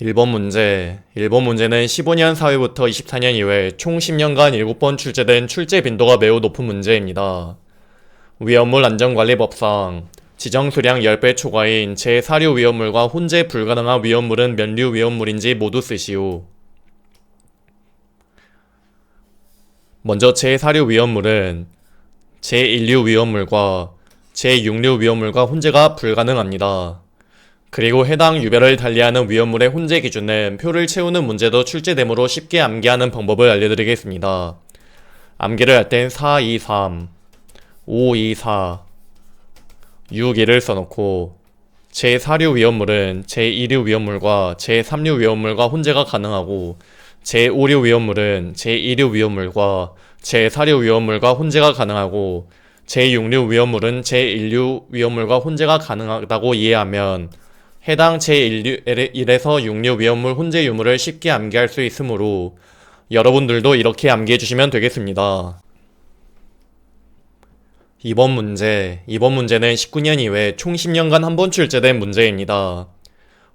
1번 문제. 1번 문제는 15년 4회부터 24년 2회 총 10년간 7번 출제된 출제 빈도가 매우 높은 문제입니다. 위험물 안전관리법상 지정 수량 10배 초과인 제4류 위험물과 혼재 불가능한 위험물은 몇 류 위험물인지 모두 쓰시오. 먼저 제4류 위험물은 제1류 위험물과 제6류 위험물과 혼재가 불가능합니다. 그리고 해당 유별을 달리하는 위험물의 혼재 기준은 표를 채우는 문제도 출제되므로 쉽게 암기하는 방법을 알려드리겠습니다. 암기를 할 땐 4, 2, 3, 5, 2, 4, 6, 2를 써놓고 제4류 위험물은 제2류 위험물과 제3류 위험물과 혼재가 가능하고 제5류 위험물은 제2류 위험물과 제4류 위험물과 혼재가 가능하고 제6류 위험물은 제1류 위험물과 혼재가 가능하다고 이해하면 해당 제1에서 6류 위험물 혼재 유무를 쉽게 암기할 수 있으므로 여러분들도 이렇게 암기해주시면 되겠습니다. 2번 문제. 2번 문제는 19년 이외 총 10년간 한 번 출제된 문제입니다.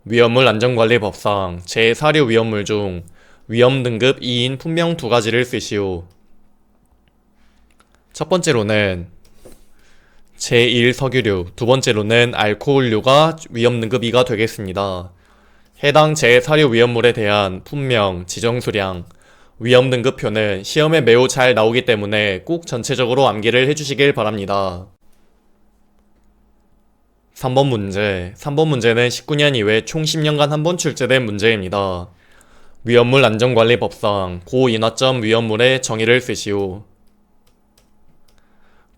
위험물 안전관리법상 제4류 위험물 중 위험등급 2인 품명 2가지를 쓰시오. 첫 번째로는 제1석유류, 두 번째로는 알코올류가 위험등급 2가 되겠습니다. 해당 제4류 위험물에 대한 품명, 지정수량, 위험등급표는 시험에 매우 잘 나오기 때문에 꼭 전체적으로 암기를 해주시길 바랍니다. 3번 문제. 3번 문제는 19년 이외 총 10년간 한 번 출제된 문제입니다. 위험물 안전관리법상 고인화점 위험물의 정의를 쓰시오.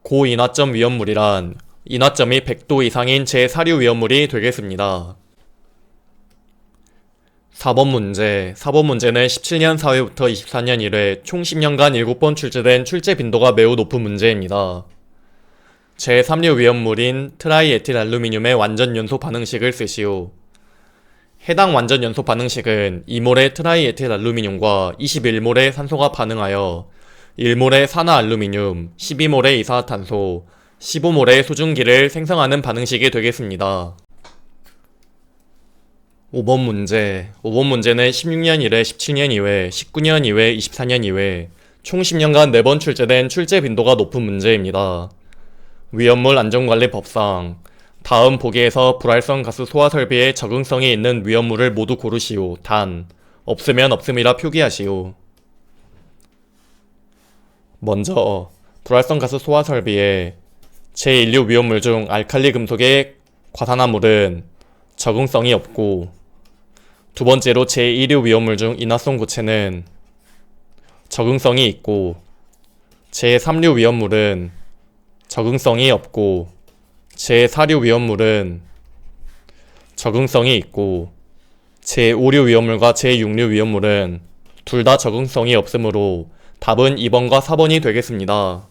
고인화점 위험물이란 인화점이 100도 이상인 제4류 위험물이 되겠습니다. 4번 문제. 4번 문제는 17년 4회부터 24년 1회 총 10년간 7번 출제된 출제 빈도가 매우 높은 문제입니다. 제3류 위험물인 트라이에틸알루미늄의 완전연소 반응식을 쓰시오. 해당 완전연소 반응식은 2몰의 트라이에틸알루미늄과 21몰의 산소가 반응하여 1몰의 산화알루미늄, 12몰의 이산화탄소, 15몰의 수증기를 생성하는 반응식이 되겠습니다. 5번 문제. 5번 문제는 16년 1회, 17년 2회, 19년 2회, 24년 2회 총 10년간 4번 출제된 출제 빈도가 높은 문제입니다. 위험물 안전관리법상 다음 보기에서 불활성 가스 소화 설비에 적응성이 있는 위험물을 모두 고르시오. 단, 없으면 없음이라 표기하시오. 먼저 불활성 가스 소화 설비에 제1류 위험물 중 알칼리 금속의 과산화물은 적응성이 없고, 두 번째로 제2류 위험물 중 인화성 고체는 적응성이 있고, 제3류 위험물은 적응성이 없고, 제4류 위험물은 적응성이 있고, 제5류 위험물과 제6류 위험물은 둘 다 적응성이 없으므로 답은 2번과 4번이 되겠습니다.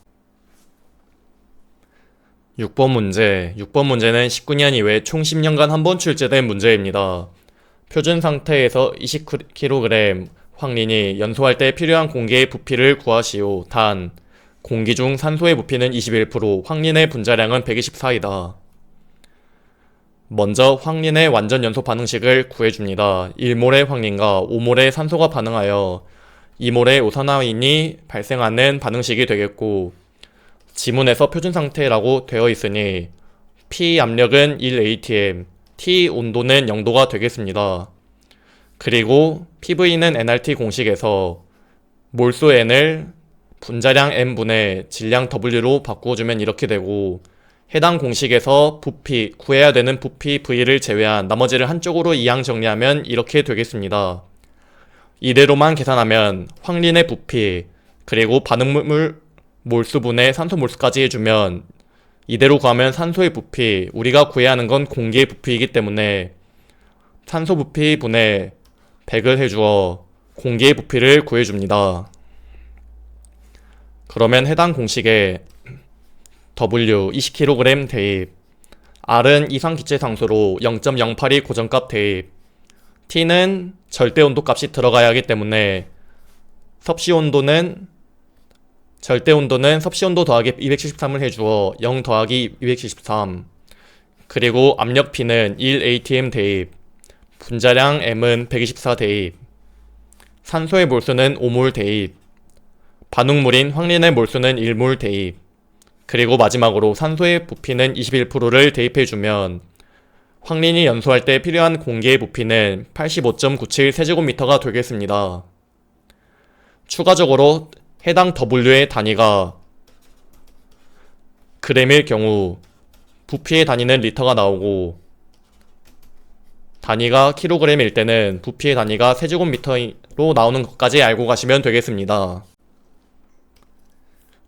6번 문제. 6번 문제는 19년 이외 총 10년간 한 번 출제된 문제입니다. 표준 상태에서 20kg 황린이 연소할 때 필요한 공기의 부피를 구하시오. 단, 공기 중 산소의 부피는 21%, 황린의 분자량은 124이다. 먼저 황린의 완전연소 반응식을 구해줍니다. 1몰의 황린과 5몰의 산소가 반응하여 2몰의 오산화인이 발생하는 반응식이 되겠고, 지문에서 표준 상태라고 되어 있으니 P 압력은 1atm, T 온도는 0도가 되겠습니다. 그리고 PV는 nRT 공식에서 몰수 n을 분자량 n분의 질량 w로 바꾸어주면 이렇게 되고, 해당 공식에서 부피, 구해야 되는 부피 V를 제외한 나머지를 한쪽으로 이항 정리하면 이렇게 되겠습니다. 이대로만 계산하면 황린의 부피, 그리고 반응물 몰수분의 산소 몰수까지 해주면 이대로 구하면 산소의 부피, 우리가 구해야 하는 건 공기의 부피이기 때문에 산소 부피 분의 100을 해주어 공기의 부피를 구해줍니다. 그러면 해당 공식에 W 20kg 대입, R은 이상기체상수로 0.082 고정값 대입, T는 절대온도 값이 들어가야 하기 때문에 절대온도는 섭씨온도 더하기 273을 해주어 0 더하기 273, 그리고 압력 P는 1atm 대입, 분자량 M은 124 대입, 산소의 몰수는 5몰 대입, 반응물인 황린의 몰수는 1몰 대입, 그리고 마지막으로 산소의 부피는 21%를 대입해주면 황린이 연소할 때 필요한 공기의 부피는 85.97 세제곱미터가 되겠습니다. 추가적으로 해당 W의 단위가 g일 경우 부피의 단위는 리터가 나오고 단위가 kg일 때는 부피의 단위가 세제곱미터로 나오는 것까지 알고 가시면 되겠습니다.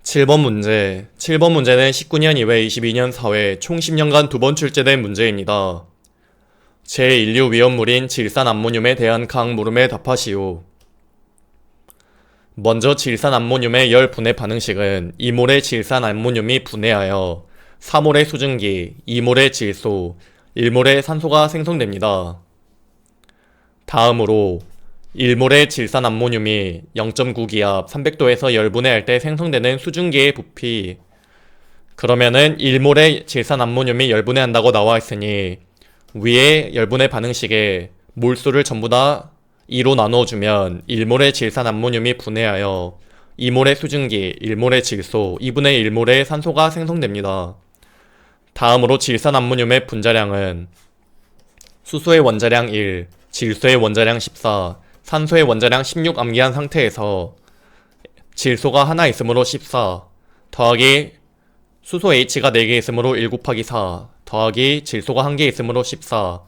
7번 문제. 7번 문제는 19년 2회, 22년 4회 총 10년간 2번 출제된 문제입니다. 제1류 위험물인 질산암모늄에 대한 각 물음에 답하시오. 먼저 질산암모늄의 열 분해 반응식은 2몰의 질산암모늄이 분해하여 4몰의 수증기, 2몰의 질소, 1몰의 산소가 생성됩니다. 다음으로 1몰의 질산암모늄이 0.9기압 300도에서 열분해할 때 생성되는 수증기의 부피, 그러면은 1몰의 질산암모늄이 열분해한다고 나와 있으니 위에 열분해 반응식에 몰수를 전부 다 2로 나누어주면 1몰의 질산암모늄이 분해하여 2몰의 수증기, 1몰의 질소, 2분의 1몰의 산소가 생성됩니다. 다음으로 질산암모늄의 분자량은 수소의 원자량 1, 질소의 원자량 14, 산소의 원자량 16 암기한 상태에서 질소가 하나 있으므로 14 더하기 수소 H가 4개 있으므로 1 곱하기 4 더하기 질소가 1개 있으므로 14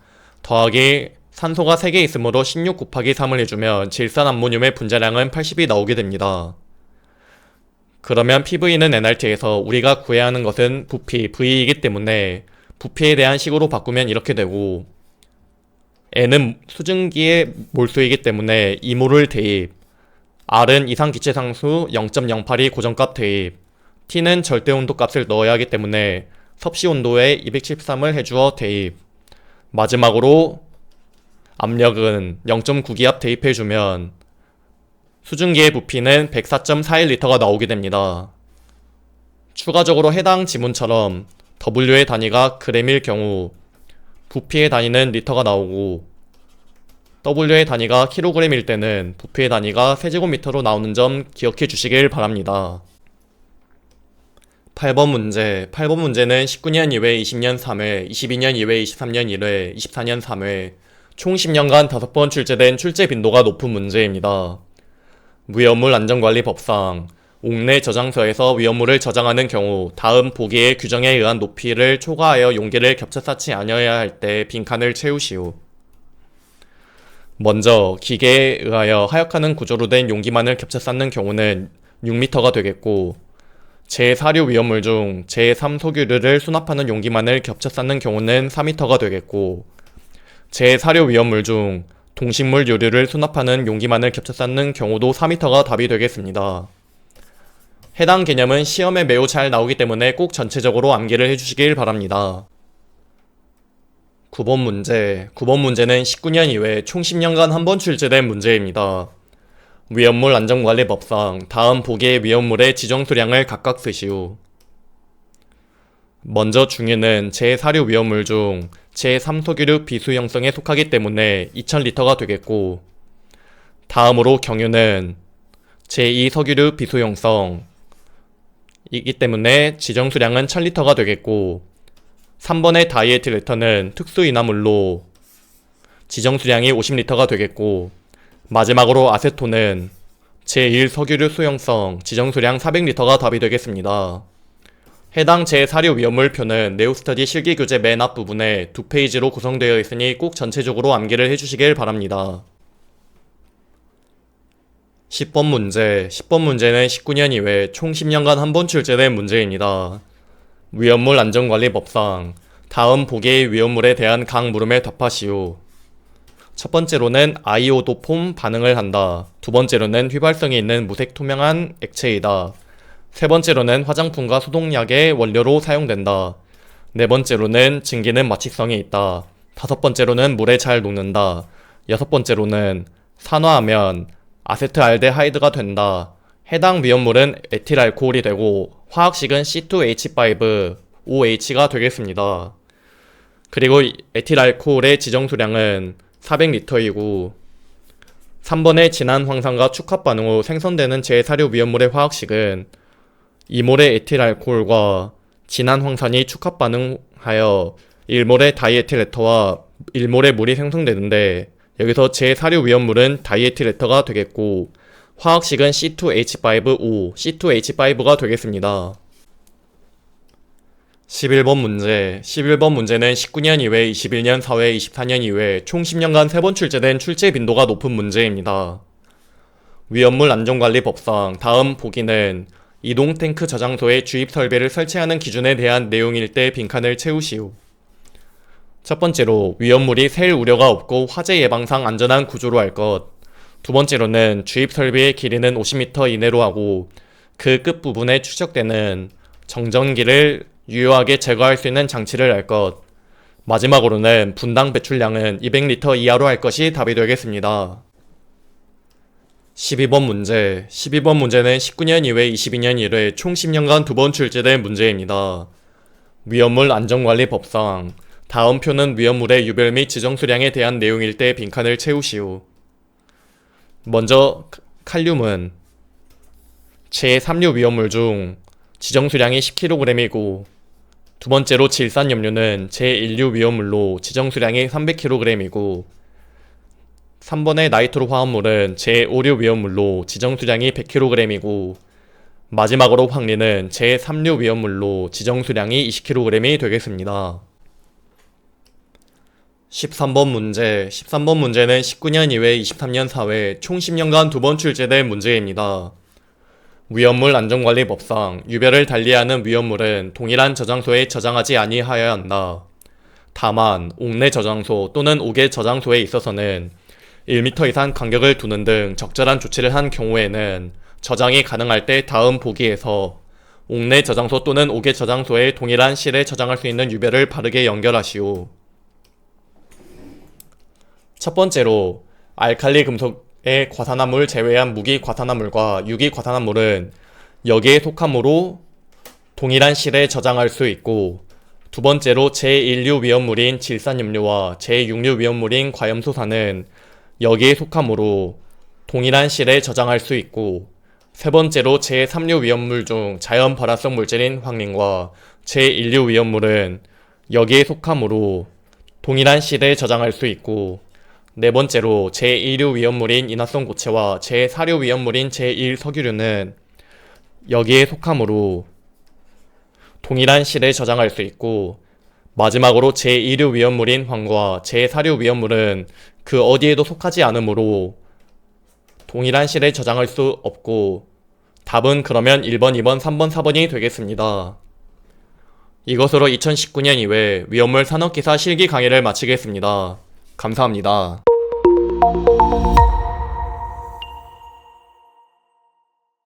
더하기 산소가 3개 있으므로 16 곱하기 3을 해주면 질산암모늄의 분자량은 80이 나오게 됩니다. 그러면 PV는 nRT에서 우리가 구해야 하는 것은 부피, V이기 때문에 부피에 대한 식으로 바꾸면 이렇게 되고 N은 수증기의 몰수이기 때문에 2몰을 대입, R은 이상기체상수 0.082 고정값 대입, T는 절대온도 값을 넣어야 하기 때문에 섭씨온도에 213을 해주어 대입, 마지막으로 압력은 0.9기압 대입해주면 수증기의 부피는 104.41L가 나오게 됩니다. 추가적으로 해당 지문처럼 W의 단위가 g일 경우 부피의 단위는 리터가 나오고 W의 단위가 kg일 때는 부피의 단위가 세제곱미터로 나오는 점 기억해 주시길 바랍니다. 8번 문제. 8번 문제는 19년 2회, 20년 3회, 22년 2회, 23년 1회, 24년 3회 총 10년간 5번 출제된 출제 빈도가 높은 문제입니다. 위험물 안전관리법상 옥내 저장소에서 위험물을 저장하는 경우 다음 보기의 규정에 의한 높이를 초과하여 용기를 겹쳐 쌓지 아니어야 할 때 빈칸을 채우시오. 먼저 기계에 의하여 하역하는 구조로 된 용기만을 겹쳐 쌓는 경우는 6m가 되겠고 제4류 위험물 중 제3소규류를 수납하는 용기만을 겹쳐 쌓는 경우는 4m가 되겠고 제4류 위험물 중 동식물 요류를 수납하는 용기만을 겹쳐 쌓는 경우도 4m가 답이 되겠습니다. 해당 개념은 시험에 매우 잘 나오기 때문에 꼭 전체적으로 암기를 해주시길 바랍니다. 9번 문제. 9번 문제는 19년 이외 총 10년간 한 번 출제된 문제입니다. 위험물 안전관리법상 다음 보기의 위험물의 지정수량을 각각 쓰시오. 먼저 중유는 제4류 위험물 중 제3소규류 비수 형성에 속하기 때문에 2000L가 되겠고 다음으로 경유는 제2석유류 비수 형성 이기 때문에 지정수량은 1000L가 되겠고 3번의 다이에틸에터는 특수인화물로 지정수량이 50L가 되겠고 마지막으로 아세톤은 제1석유류 수용성 지정수량 400L가 답이 되겠습니다. 해당 제4류 위험물표는 네오스터디 실기교재 맨 앞부분에 2페이지로 구성되어 있으니 꼭 전체적으로 암기를 해주시길 바랍니다. 10번 문제. 10번 문제는 19년 이외 총 10년간 한 번 출제된 문제입니다. 위험물 안전관리법상 다음 보기의 위험물에 대한 각 물음에 답하시오. 첫 번째로는 아이오도폼 반응을 한다. 두 번째로는 휘발성이 있는 무색 투명한 액체이다. 세 번째로는 화장품과 소독약의 원료로 사용된다. 네 번째로는 증기는 마취성이 있다. 다섯 번째로는 물에 잘 녹는다. 여섯 번째로는 산화하면 아세트알데하이드가 된다. 해당 위험물은 에틸알코올이 되고 화학식은 C2H5OH가 되겠습니다. 그리고 에틸알코올의 지정수량은 400리터이고 3번의 진한 황산과 축합 반응 후 생성되는 제4류 위험물의 화학식은 2몰의 에틸알코올과 진한 황산이 축합 반응하여 1몰의 다이에틸에터와 1몰의 물이 생성되는데, 여기서 제4류 위험물은 다이에틸에터가 되겠고 화학식은 C2H5O, C2H5가 되겠습니다. 11번 문제. 11번 문제는 19년 이외, 21년 4회, 24년 이외 총 10년간 3번 출제된 출제 빈도가 높은 문제입니다. 위험물 안전관리법상 다음 보기는 이동 탱크 저장소에 주입 설비를 설치하는 기준에 대한 내용일 때 빈칸을 채우시오. 첫 번째로 위험물이 셀 우려가 없고 화재 예방상 안전한 구조로 할 것. 두 번째로는 주입 설비의 길이는 50m 이내로 하고 그 끝부분에 축적되는 정전기를 유효하게 제거할 수 있는 장치를 할 것. 마지막으로는 분당 배출량은 200리터 이하로 할 것이 답이 되겠습니다. 12번 문제. 12번 문제는 19년 이외 22년 1회 총 10년간 2번 출제된 문제입니다. 위험물 안전관리법상 다음 표는 위험물의 유별 및 지정 수량에 대한 내용일 때 빈칸을 채우시오. 먼저 칼륨은 제3류 위험물 중 지정 수량이 10kg이고, 두 번째로 질산염료는 제1류 위험물로 지정 수량이 300kg이고, 3번의 나이트로 화합물은 제5류 위험물로 지정 수량이 100kg이고, 마지막으로 황리는 제3류 위험물로 지정 수량이 20kg이 되겠습니다. 13번 문제. 13번 문제는 19년 2회, 23년 4회 총 10년간 2번 출제된 문제입니다. 위험물 안전관리법상 유별을 달리하는 위험물은 동일한 저장소에 저장하지 아니하여야 한다. 다만 옥내 저장소 또는 옥외 저장소에 있어서는 1m 이상 간격을 두는 등 적절한 조치를 한 경우에는 저장이 가능할 때 다음 보기에서 옥내 저장소 또는 옥외 저장소에 동일한 실에 저장할 수 있는 유별을 바르게 연결하시오. 첫 번째로 알칼리 금속의 과산화물 제외한 무기 과산화물과 유기 과산화물은 여기에 속함으로 동일한 실에 저장할 수 있고, 두 번째로 제1류 위험물인 질산염료와 제6류 위험물인 과염소산은 여기에 속함으로 동일한 실에 저장할 수 있고, 세 번째로 제3류 위험물 중 자연 발화성 물질인 황린과 제1류 위험물은 여기에 속함으로 동일한 실에 저장할 수 있고, 네 번째로 제2류 위험물인 인화성 고체와 제4류 위험물인 제1석유류는 여기에 속함으로 동일한 실에 저장할 수 있고, 마지막으로 제2류 위험물인 황과 제4류 위험물은 그 어디에도 속하지 않으므로 동일한 실에 저장할 수 없고, 답은 그러면 1번, 2번, 3번, 4번이 되겠습니다. 이것으로 2019년 2회 위험물 산업기사 실기 강의를 마치겠습니다. 감사합니다.